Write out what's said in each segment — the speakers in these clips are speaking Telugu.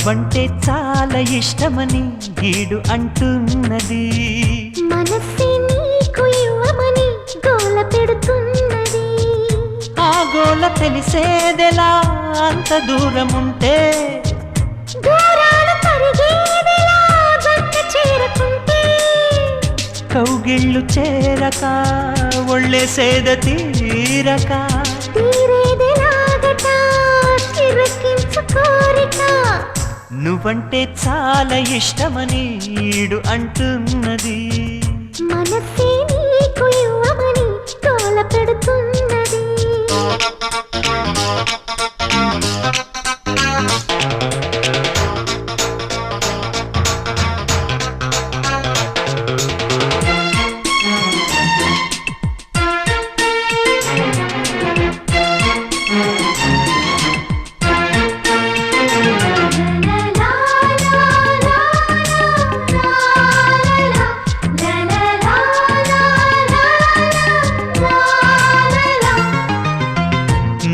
నువ్వంటే చాలా ఇష్టమని ఈడు అంటున్నది. మనసే నీకు ఇవ్వమని గోల పెడుతున్నది. ఆ గోల తెలిసేదెలా అంత దూరం ఉంటే, దూరాలు తరిగేదెలా జంట చేరుకుంటే, కౌగిళ్ళు చేరక ఒళ్ళే సేద తీరక తీరేదెలాగట చిరకించు కోరిక. నువ్వంటే చాలా ఇష్టమని ఈడు అంటున్నది. మనసే నీకు ఇవ్వమని గోల పెడుతున్నది.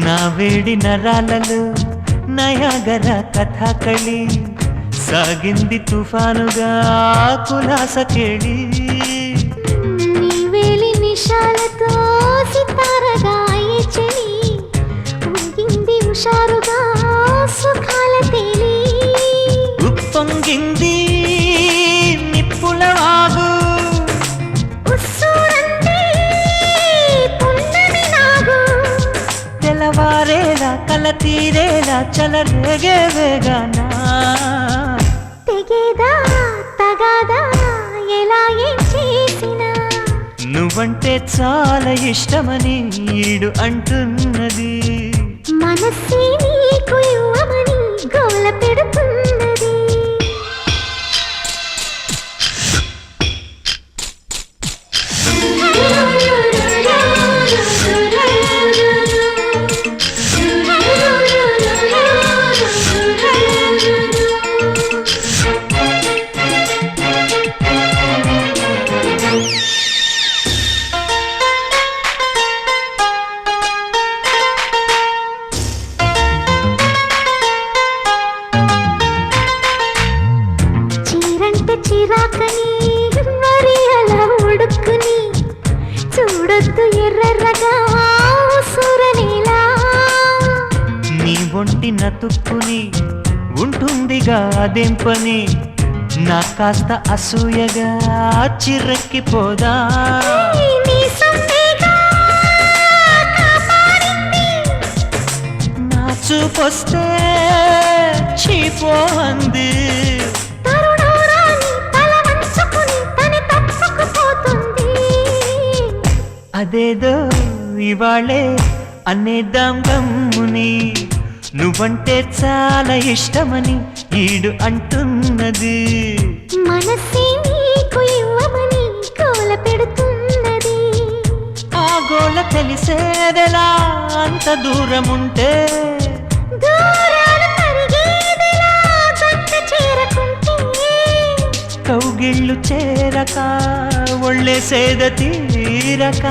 నా వేడి నరాలలో నయాగర కథాకళి సాగింది తుఫానుగా కులాస కేళి. నీ వేలి నిషాలతో సితారగా అయ్యే చెలి ఊగింది హుషారుగా సుఖాల తేలి. ఉప్పొంగింది నిప్పుల వాగు, ఉస్సూరంది పున్నమి నాగు. తెల్లవారేలా కల తీరేలా చలరేగే వేగానా. తెగేదా తగాదా ఎలా ఏం చేసినా, నువ్వంటే చాలా ఇష్టమని ఈడు అంటున్నది. మనసే నీకు ఇవ్వమని గోల పెడుతున్నది. చీరంటే చిరాకని మరి అలా ఉడుకుని చూడొద్దు ఎర్రగా సూరనేలా. నీ ఒంటి నతుక్కుని ఉంటుందిగా అదేం పని, నా కాస్త అసూయగా చిర్రెక్కిపోదా. నీ సొమ్మేగా కాపాడింది, నా చూపొస్తే చీపోంది. తరుణోరాని తల వంచుకుని తని తప్పుకుపోతుంది. అదేదో ఇవాళే అనేద్దాం గమ్ముని. నువ్వంటే చాలా ఇష్టమని ఈడు అంటున్నది. మనసే నీకు ఇవ్వమని గోల పెడుతున్నది. ఆ గోల తెలిసేదెలా అంత దూరం ఉంటే, దూరాలు తరిగేదెలా జంట చేరుకుంటే, కౌగిళ్ళు చేరక ఒళ్ళే సేద తీరక